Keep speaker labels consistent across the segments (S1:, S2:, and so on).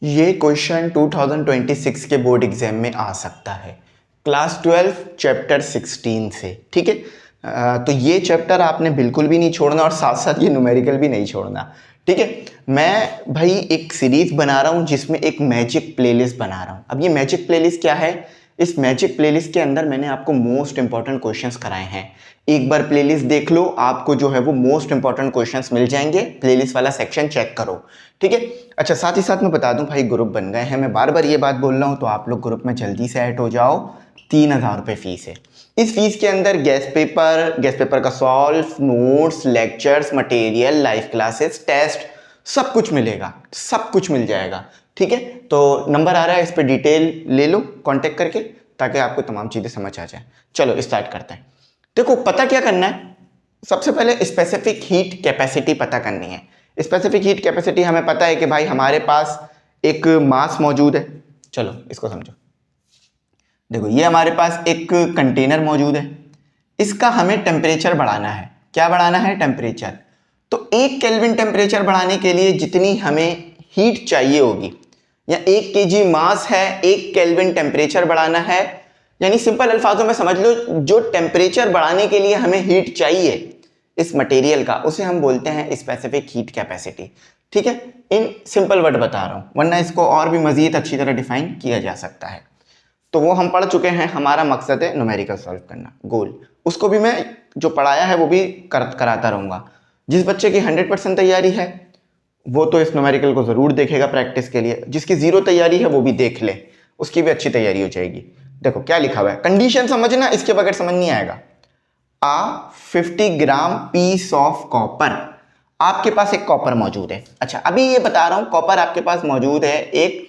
S1: ये क्वेश्चन 2026 के board exam में आ सकता है क्लास 12 चैप्टर 16 से। ठीक है, तो ये चैप्टर आपने बिल्कुल भी नहीं छोड़ना और साथ साथ ये न्यूमेरिकल भी नहीं छोड़ना। ठीक है, मैं भाई एक सीरीज बना रहा हूँ जिसमें एक मैजिक प्लेलिस्ट बना रहा हूँ। अब ये मैजिक प्लेलिस्ट क्या है? इस मैजिक प्लेलिस्ट के अंदर मैंने आपको मोस्ट इंपॉर्टेंट क्वेश्चंस कराए हैं। एक बार प्लेलिस्ट देख लो, आपको जो है वो मोस्ट इंपॉर्टेंट क्वेश्चंस मिल जाएंगे। प्लेलिस्ट वाला सेक्शन चेक करो। ठीक है, अच्छा साथ ही साथ मैं बता दूं भाई, ग्रुप बन गए हैं। मैं बार बार ये बात बोल रहा हूं, तो आप लोग ग्रुप में जल्दी से ऐड हो जाओ। 3000 रुपये फीस है। इस फीस के अंदर गैस पेपर का solve, notes, lectures, material, live classes, test, सब कुछ मिलेगा, सब कुछ मिल जाएगा। ठीक है, तो नंबर आ रहा है, इस पर डिटेल ले लो कांटेक्ट करके, ताकि आपको तमाम चीज़ें समझ आ जाए। चलो स्टार्ट करते हैं। देखो, पता क्या करना है, सबसे पहले स्पेसिफिक हीट कैपेसिटी पता करनी है। स्पेसिफिक हीट कैपेसिटी हमें पता है कि भाई हमारे पास एक मास मौजूद है। चलो इसको समझो। देखो, ये हमारे पास एक कंटेनर मौजूद है, इसका हमें टेम्परेचर बढ़ाना है। क्या बढ़ाना है? टेम्परेचर। तो 1 केल्विन टेम्परेचर बढ़ाने के लिए जितनी हमें हीट चाहिए होगी, या 1 kg मास है, 1 केल्विन टेम्परेचर बढ़ाना है, यानी सिंपल अल्फाजों में समझ लो, जो टेम्परेचर बढ़ाने के लिए हमें हीट चाहिए इस मटेरियल का, उसे हम बोलते हैं स्पेसिफिक हीट कैपेसिटी। ठीक है, इन सिंपल वर्ड बता रहा हूं, वरना इसको और भी मजीद अच्छी तरह डिफाइन किया जा सकता है। तो वो हम पढ़ चुके हैं। हमारा मकसद है न्यूमेरिकल सॉल्व करना, गोल। उसको भी मैं जो पढ़ाया है वो भी कराता रहूंगा। जिस बच्चे की 100% तैयारी है वो तो इस न्यूमेरिकल को जरूर देखेगा प्रैक्टिस के लिए। जिसकी 0 तैयारी है वो भी देख ले, उसकी भी अच्छी तैयारी हो जाएगी। देखो क्या लिखा हुआ है, कंडीशन समझना, इसके बगैर समझ नहीं आएगा। आ 50 ग्राम पीस ऑफ कॉपर, आपके पास एक कॉपर मौजूद है। अच्छा, अभी ये बता रहा हूं, कॉपर आपके पास मौजूद है एक,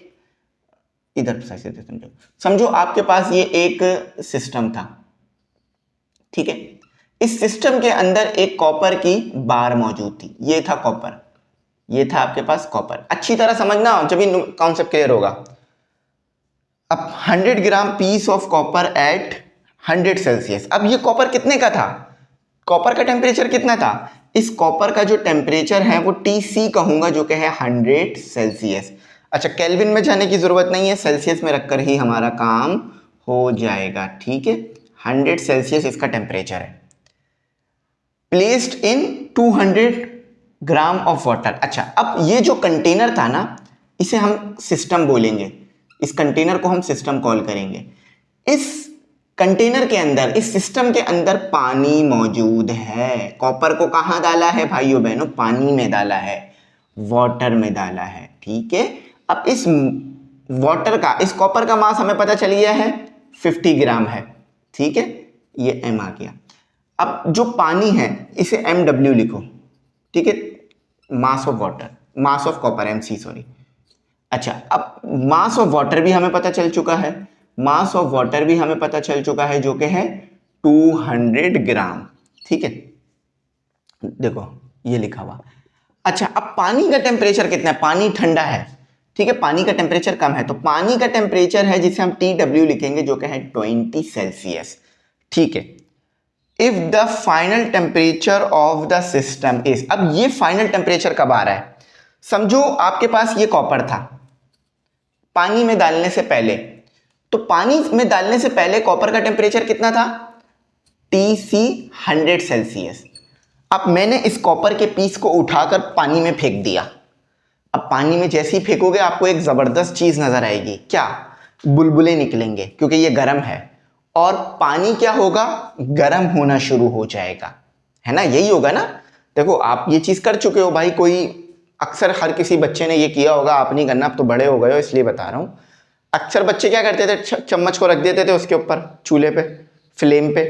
S1: इधर सही से समझो, समझो आपके पास ये एक सिस्टम था। ठीक है, इस सिस्टम के अंदर एक कॉपर की बार मौजूद थी। ये था कॉपर, ये था आपके पास कॉपर। अच्छी तरह समझना जब ये कॉन्सेप्ट क्लियर होगा। अब 100 gram piece of copper at 100 Celsius. अब ये कॉपर कितने का था? कॉपर का टेम्परेचर कितना था? इस कॉपर का जो टेम्परेचर है वो TC कहूंगा, जो कि है 100 सेल्सियस। अच्छा, केल्विन में जाने की जरूरत नहीं है, सेल्सियस में रखकर ही हमारा काम हो जाएगा। ठीक है, 100 सेल्सियस इसका टेम्परेचर है। Placed in 200 gram of water. अच्छा, अब ये जो कंटेनर था ना, इसे हम सिस्टम बोलेंगे। इस कंटेनर को हम सिस्टम कॉल करेंगे। इस कंटेनर के अंदर, इस सिस्टम के अंदर पानी मौजूद है। कॉपर को कहां डाला है भाइयों बहनों? पानी में डाला है, वाटर में डाला है। ठीक है, अब इस वाटर का, इस कॉपर का मास हमें पता चल गया है 50 ग्राम है। ठीक है, ये m आ गया। अब जो पानी है इसे MW लिखो। ठीक है, mass of water, mass of copper, MC sorry. अच्छा, अब मास ऑफ वाटर भी हमें पता चल चुका है, मास ऑफ वाटर भी हमें पता चल चुका है, जो कि है 200 ग्राम। ठीक है, देखो ये लिखा हुआ। अच्छा, अब पानी का टेम्परेचर कितना है? पानी ठंडा है। ठीक है, पानी का टेम्परेचर कम है, तो पानी का टेम्परेचर है जिसे हम TW लिखेंगे, जो कि है 20 सेल्सियस। ठीक है, if the final temperature of the system is, अब ये फाइनल टेम्परेचर कब आ रहा है? समझो आपके पास ये कॉपर था पानी में डालने से पहले, तो पानी में डालने से पहले कॉपर का टेम्परेचर कितना था? TC 100 Celsius. अब मैंने इस कॉपर के पीस को उठाकर पानी में फेंक दिया। अब पानी में जैसे ही फेंकोगे आपको एक जबरदस्त चीज नजर आएगी। क्या? बुलबुले निकलेंगे, क्योंकि ये गर्म है और पानी क्या होगा? गर्म होना शुरू हो जाएगा, है ना? यही होगा ना? देखो, आप ये चीज कर चुके हो भाई, कोई अक्सर हर किसी बच्चे ने ये किया होगा, आप नहीं करना, अब तो बड़े हो गए हो इसलिए बता रहा हूं। अक्सर बच्चे क्या करते थे, चम्मच को रख देते थे उसके ऊपर, चूल्हे पे, फ्लेम पे।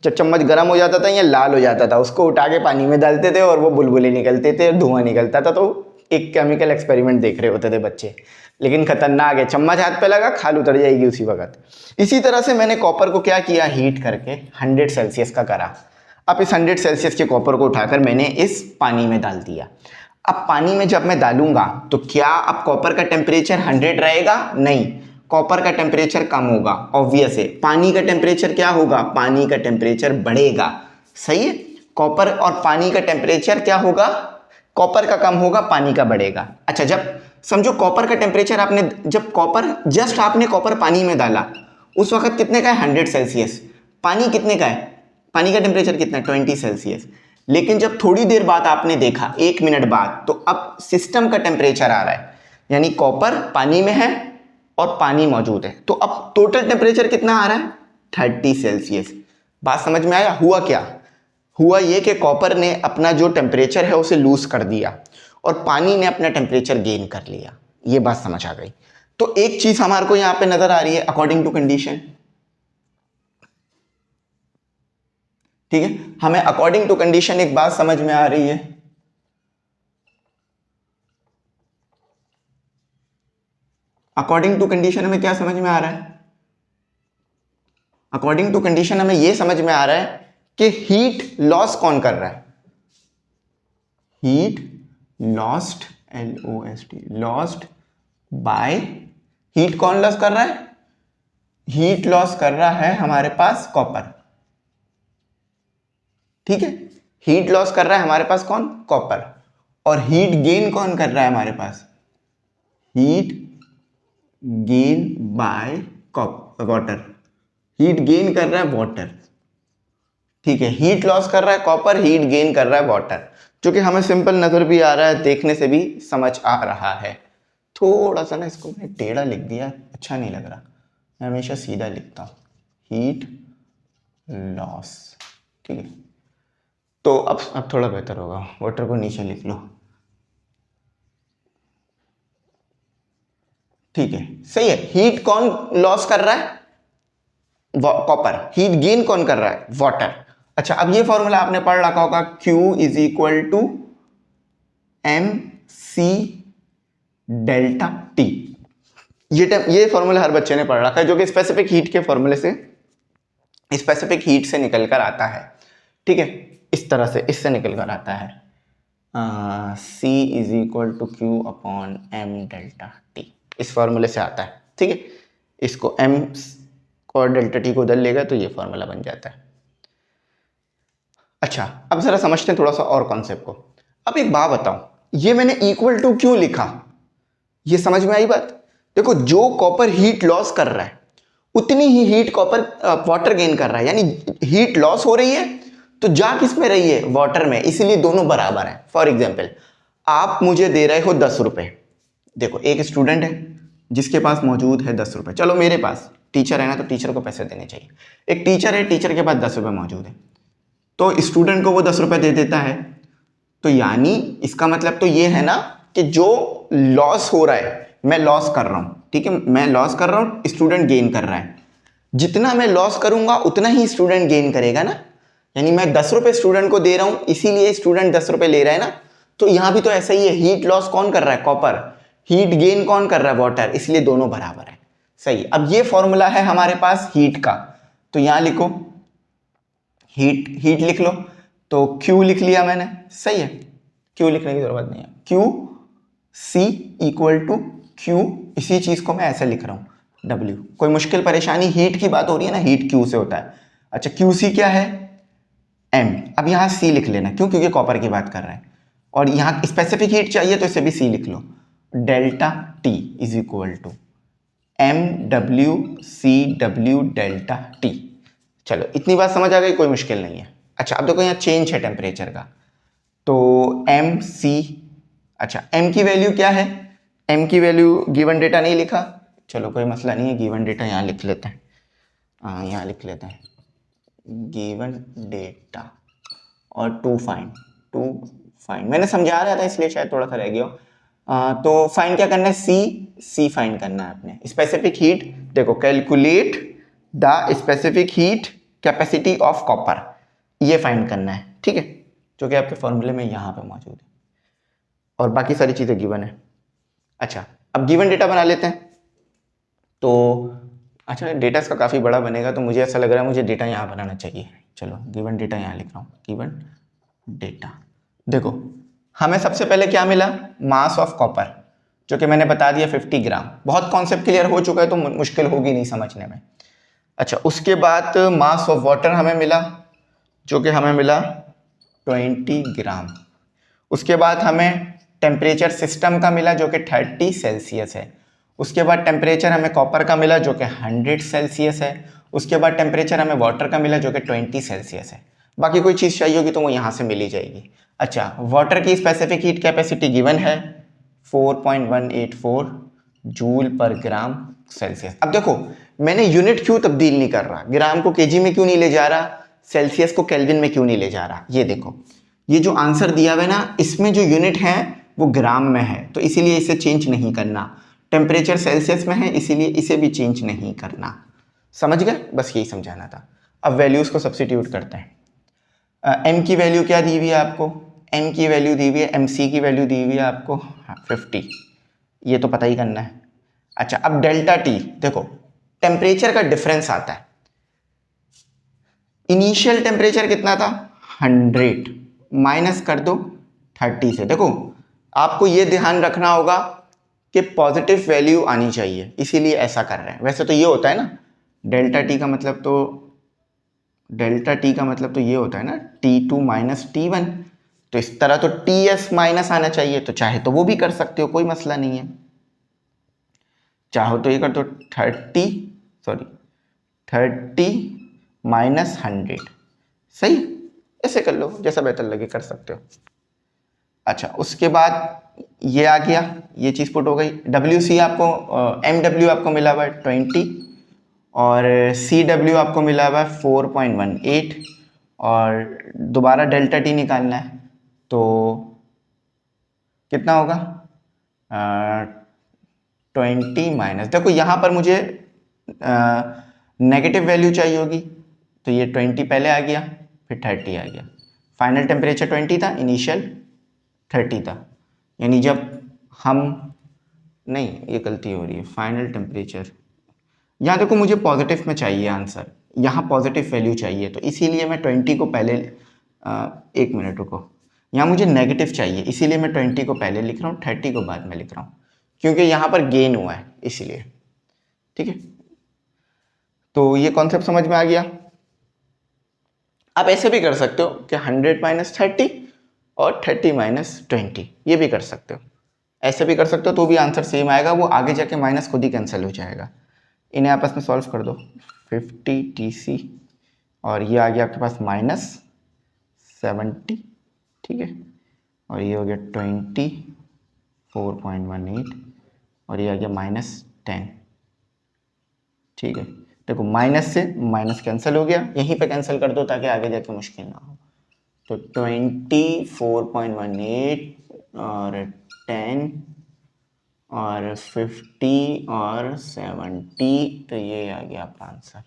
S1: जब चम्मच गर्म हो जाता था या लाल हो जाता था, उसको उठा के पानी में डालते थे और वो बुलबुले निकलते थे, धुआं निकलता था। तो एक केमिकल एक्सपेरिमेंट देख रहे होते थे बच्चे, लेकिन खतरनाक है, चम्मच हाथ पे लगा खाल उतर जाएगी उसी वक्त। इसी तरह से मैंने कॉपर को क्या किया? हीट करके 100 सेल्सियस का करा। अब इस 100 सेल्सियस के कॉपर को उठाकर मैंने इस पानी में डाल दिया। अब पानी में जब मैं डालूंगा तो क्या अब कॉपर का टेम्परेचर 100 रहेगा? नहीं, कॉपर का टेम्परेचर कम होगा, ऑब्वियस है। पानी का टेम्परेचर क्या होगा? पानी का टेम्परेचर बढ़ेगा। सही है, कॉपर और पानी का टेम्परेचर क्या होगा? कॉपर का कम होगा, पानी का बढ़ेगा। अच्छा, जब समझो कॉपर का टेम्परेचर आपने, जब कॉपर जस्ट आपने कॉपर पानी में डाला उस वक्त कितने का है 100 सेल्सियस। पानी कितने का है, पानी का टेम्परेचर कितना है 20 सेल्सियस। लेकिन जब थोड़ी देर बाद आपने देखा 1 मिनट बाद, तो अब सिस्टम का टेम्परेचर आ रहा है, यानी कॉपर पानी में है और पानी मौजूद है, तो अब टोटल टेम्परेचर कितना आ रहा है 30 सेल्सियस। बात समझ में आया? हुआ क्या, हुआ ये कि कॉपर ने अपना जो टेम्परेचर है उसे लूज कर दिया और पानी ने अपना टेम्परेचर गेन कर लिया। ये बात समझ आ गई। तो एक चीज हमारे को यहां पे नजर आ रही है अकॉर्डिंग टू कंडीशन, ठीक है, हमें अकॉर्डिंग टू कंडीशन एक बात समझ में आ रही है, अकॉर्डिंग टू कंडीशन हमें क्या समझ में आ रहा है, अकॉर्डिंग टू कंडीशन हमें यह समझ में आ रहा है कि हीट लॉस कौन कर रहा है, heat lost, LOST, lost by, heat कौन लॉस कर रहा है, हीट लॉस कर रहा है हमारे पास कॉपर, ठीक है, हीट लॉस कर रहा है हमारे पास कौन, कॉपर। और हीट गेन कौन कर रहा है हमारे पास, heat gain by water, heat gain कर रहा है वाटर, ठीक है, हीट लॉस कर रहा है कॉपर, हीट गेन कर रहा है वाटर, जो कि हमें सिंपल नजर भी आ रहा है, देखने से भी समझ आ रहा है। थोड़ा सा ना इसको मैंने टेढ़ा लिख दिया, अच्छा नहीं लग रहा, मैं हमेशा सीधा लिखता हूँ, हीट लॉस, ठीक है। तो अब थोड़ा बेहतर होगा, वाटर को नीचे लिख लो, ठीक है, सही है। हीट कौन लॉस कर रहा है, कॉपर, हीट गेन कौन कर रहा है, वाटर। अच्छा, अब ये फॉर्मूला आपने पढ़ रखा होगा, Q is equal to MC delta T। ये फॉर्मूला हर बच्चे ने पढ़ रखा है, जो कि स्पेसिफिक हीट के फॉर्मूले से, स्पेसिफिक हीट से निकल कर आता है, ठीक है, इस तरह से इससे निकल कर आता है, C is equal to Q upon M delta T, इस फॉर्मूले से आता है, ठीक है। इसको M और डेल्टा T को उधर लेगा तो ये फॉर्मूला बन जाता है। अच्छा, अब जरा समझते हैं थोड़ा सा और कॉन्सेप्ट को। अब एक बात बताओ, ये मैंने इक्वल टू क्यों लिखा, ये समझ में आई बात? देखो, जो कॉपर हीट लॉस कर रहा है उतनी ही हीट कॉपर वाटर गेन कर रहा है, यानी हीट लॉस हो रही है तो जा किस में रही है, वाटर में, इसीलिए दोनों बराबर हैं। फॉर एग्जाम्पल, आप मुझे दे रहे हो 10 रुपए, देखो एक स्टूडेंट है जिसके पास मौजूद है 10 रुपए, चलो मेरे पास टीचर है ना, तो टीचर को पैसे देने चाहिए, एक टीचर है, टीचर के पास 10 रुपए मौजूद है, तो स्टूडेंट को वो 10 रुपए दे देता है, तो यानी इसका मतलब तो ये है ना कि जो लॉस हो रहा है, मैं लॉस कर रहा हूं, ठीक है, मैं लॉस कर रहा हूं, स्टूडेंट गेन कर रहा है, जितना मैं लॉस करूंगा उतना ही स्टूडेंट गेन करेगा ना, यानी मैं 10 रुपए स्टूडेंट को दे रहा हूं, इसीलिए स्टूडेंट 10 रुपए ले रहा है ना, तो यहां भी तो ऐसा ही है, हीट लॉस कौन कर रहा है, कॉपर, हीट गेन कौन कर रहा है, वाटर, इसलिए दोनों बराबर है। सही। अब ये फॉर्मूला है हमारे पास हीट का, तो यहां लिखो हीट, हीट लिख लो, तो Q लिख लिया मैंने, सही है, Q लिखने की जरूरत नहीं है, Q C equal to Q, इसी चीज को मैं ऐसे लिख रहा हूं W, कोई मुश्किल परेशानी, हीट की बात हो रही है ना, हीट Q से होता है। अच्छा, QC क्या है, M, अब यहां C लिख लेना, क्यों, क्योंकि कॉपर की बात कर रहे हैं, और यहां स्पेसिफिक हीट चाहिए तो इसे भी C लिख लो, delta T is equal to MWCW delta T। चलो, इतनी बात समझ आ गई, कोई मुश्किल नहीं है। अच्छा, अब देखो यहाँ चेंज है टेम्परेचर का, तो MC, अच्छा M की वैल्यू क्या है, M की वैल्यू गिवन डेटा नहीं लिखा, चलो कोई मसला नहीं है, गिवन डेटा यहाँ लिख लेते हैं, हाँ यहाँ लिख लेते हैं, गिवन डेटा और टू फाइंड मैंने समझा रहा था इसलिए शायद थोड़ा सा रह गया हो। तो फाइंड क्या करना है, C फाइंड करना है आपने, स्पेसिफिक हीट, देखो calculate the specific heat capacity of copper, ये फाइंड करना है, ठीक है, जो कि आपके फॉर्मूले में यहाँ पे मौजूद है, और बाकी सारी चीज़ें गिवन है। अच्छा, अब गिवन डेटा बना लेते हैं, तो अच्छा डेटा इसका काफ़ी बड़ा बनेगा, तो मुझे ऐसा लग रहा है मुझे डेटा यहाँ बनाना चाहिए, चलो गिवन डेटा यहाँ लिख रहा हूँ, गिवन डेटा, देखो हमें सबसे पहले क्या मिला, मास ऑफ कॉपर, जो कि मैंने बता दिया 50 ग्राम, बहुत कॉन्सेप्ट क्लियर हो चुका है तो मुश्किल होगी नहीं समझने में। अच्छा, उसके बाद मास ऑफ वाटर हमें मिला, जो कि हमें मिला 20 ग्राम, उसके बाद हमें टेम्परेचर सिस्टम का मिला जो कि 30 सेल्सियस है। उसके बाद टेम्परेचर हमें कॉपर का मिला जो कि 100 सेल्सियस है। उसके बाद टेम्परेचर हमें वाटर का मिला जो कि 20 सेल्सियस है। बाकी कोई चीज़ चाहिए होगी तो वो यहाँ से मिल ही जाएगी। अच्छा, वाटर की स्पेसिफिक हीट कैपेसिटी गिवन है 4.184 जूल पर ग्राम सेल्सियस। अब देखो मैंने यूनिट क्यों तब्दील नहीं कर रहा, ग्राम को केजी में क्यों नहीं ले जा रहा, सेल्सियस को केल्विन में क्यों नहीं ले जा रहा। ये देखो ये जो आंसर दिया हुआ है ना, इसमें जो यूनिट है वो ग्राम में है, तो इसीलिए इसे चेंज नहीं करना। टेम्परेचर सेल्सियस में है इसीलिए इसे भी चेंज नहीं करना। समझ गए, बस यही समझाना था। अब वैल्यूज़ को सब्स्टिट्यूट करते हैं। एम की वैल्यू क्या दी हुई है आपको, एम की वैल्यू दी हुई है, एम सी की वैल्यू दी हुई है आपको 50, ये तो पता ही करना है। अच्छा, अब डेल्टा टी, देखो टेम्परेचर का डिफरेंस आता है। इनिशियल टेम्परेचर कितना था 100, माइनस कर दो 30 से। देखो आपको ये ध्यान रखना होगा कि पॉजिटिव वैल्यू आनी चाहिए, इसीलिए ऐसा कर रहे हैं। वैसे तो ये होता है ना, डेल्टा टी का मतलब तो ये होता है ना T2 माइनस T1, तो इस तरह तो TS माइनस आना चाहिए, तो चाहे तो वो भी कर सकते हो, कोई मसला नहीं है। चाहो तो ये कर दो 30 माइनस 100, सही, ऐसे कर लो, जैसा बेहतर लगे कर सकते हो। अच्छा, उसके बाद ये आ गया, ये चीज़ पुट हो गई। WC आपको MW आपको मिला हुआ है 20 और CW आपको हुआ है 4.18 और दोबारा डेल्टा टी निकालना है तो कितना होगा 20 माइनस, देखो यहाँ पर मुझे नेगेटिव वैल्यू चाहिए होगी, तो ये 20 पहले आ गया फिर 30 आ गया। फाइनल टेम्परेचर 20 था, इनिशियल 30 था, यानी जब हम, नहीं ये गलती हो रही है, फाइनल टेम्परेचर यहाँ देखो मुझे पॉजिटिव में चाहिए आंसर, यहाँ पॉजिटिव वैल्यू चाहिए, तो इसीलिए मैं 20 को पहले एक मिनट रुको, यहाँ मुझे नेगेटिव चाहिए इसीलिए मैं 20 को पहले लिख रहा हूँ, 30 को बाद में लिख रहा हूँ, क्योंकि यहाँ पर गेन हुआ है इसीलिए। ठीक है, तो ये कॉन्सेप्ट समझ में आ गया। आप ऐसे भी कर सकते हो कि 100 माइनस 30 और 30 माइनस 20, ये भी कर सकते हो, ऐसे भी कर सकते हो, तो भी आंसर सेम आएगा, वो आगे जाके माइनस खुद ही कैंसिल हो जाएगा। इन्हें आपस में सॉल्व कर दो, 50 TC और ये आ गया आपके पास -70, ठीक है, और ये हो गया 24.18 और ये आ गया -10, ठीक है। देखो माइनस से माइनस कैंसिल हो गया, यहीं पे कैंसिल कर दो ताकि आगे जाके मुश्किल ना हो। तो 24.18 और 10 और 50 और 70, तो ये आ गया आपका आंसर।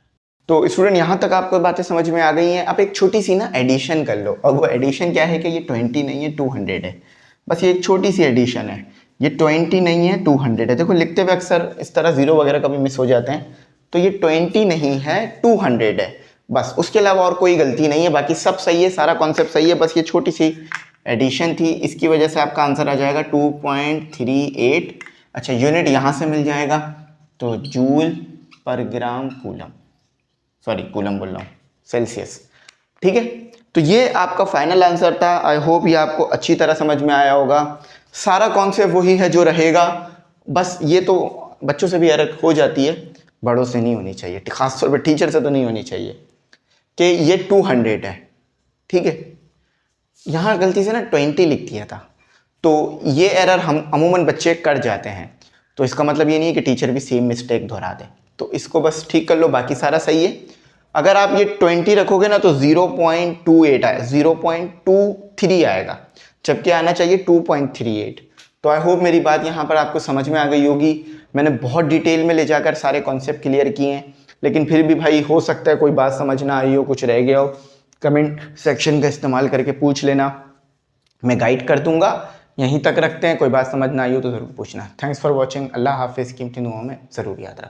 S1: तो स्टूडेंट यहाँ तक आपको बातें समझ में आ गई हैं। आप एक छोटी सी ना एडिशन कर लो, और वो एडिशन क्या है कि ये 20 नहीं है 200 है, बस ये एक छोटी सी एडिशन है, ये 20 नहीं है 200 है। देखो लिखते हुए अक्सर इस तरह जीरो वगैरह कभी मिस हो जाते हैं, तो ये 20 नहीं है 200 है, बस उसके अलावा और कोई गलती नहीं है, बाकी सब सही है, सारा कॉन्सेप्ट सही है, बस ये छोटी सी एडिशन थी, इसकी वजह से आपका आंसर आ जाएगा 2.38। अच्छा, यूनिट यहाँ से मिल जाएगा, तो जूल पर ग्राम कूलम, सॉरी कूलम बोल रहा हूँ, सेल्सियस। ठीक है, तो ये आपका फाइनल आंसर था। आई होप ये आपको अच्छी तरह समझ में आया होगा। सारा कॉन्सेप्ट वही है जो रहेगा, बस ये तो बच्चों से भी एरर हो जाती है, बड़ों से नहीं होनी चाहिए, खासतौर पर टीचर से तो नहीं होनी चाहिए, कि ये 200 है, ठीक है, यहाँ गलती से ना 20 लिख दिया था, तो ये एरर हम अमूमन बच्चे कर जाते हैं, तो इसका मतलब ये नहीं है कि टीचर भी सेम मिस्टेक दोहरा दे, तो इसको बस ठीक कर लो, बाकी सारा सही है। अगर आप ये 20 रखोगे ना तो 0.28 आएगा, 0.23 आएगा, जबकि आना चाहिए 2.38। तो आई होप मेरी बात यहाँ पर आपको समझ में आ गई होगी। मैंने बहुत डिटेल में ले जाकर सारे कॉन्सेप्ट क्लियर किए हैं, लेकिन फिर भी भाई हो सकता है कोई बात समझ ना आई हो, कुछ रह गया हो, कमेंट सेक्शन का इस्तेमाल करके पूछ लेना, मैं गाइड कर दूंगा। यहीं तक रखते हैं, कोई बात समझ ना आई हो तो ज़रूर पूछना। थैंक्स फॉर वॉचिंग, अल्लाह हाफिज़। कीमती दुआओं में ज़रूर याद रखना।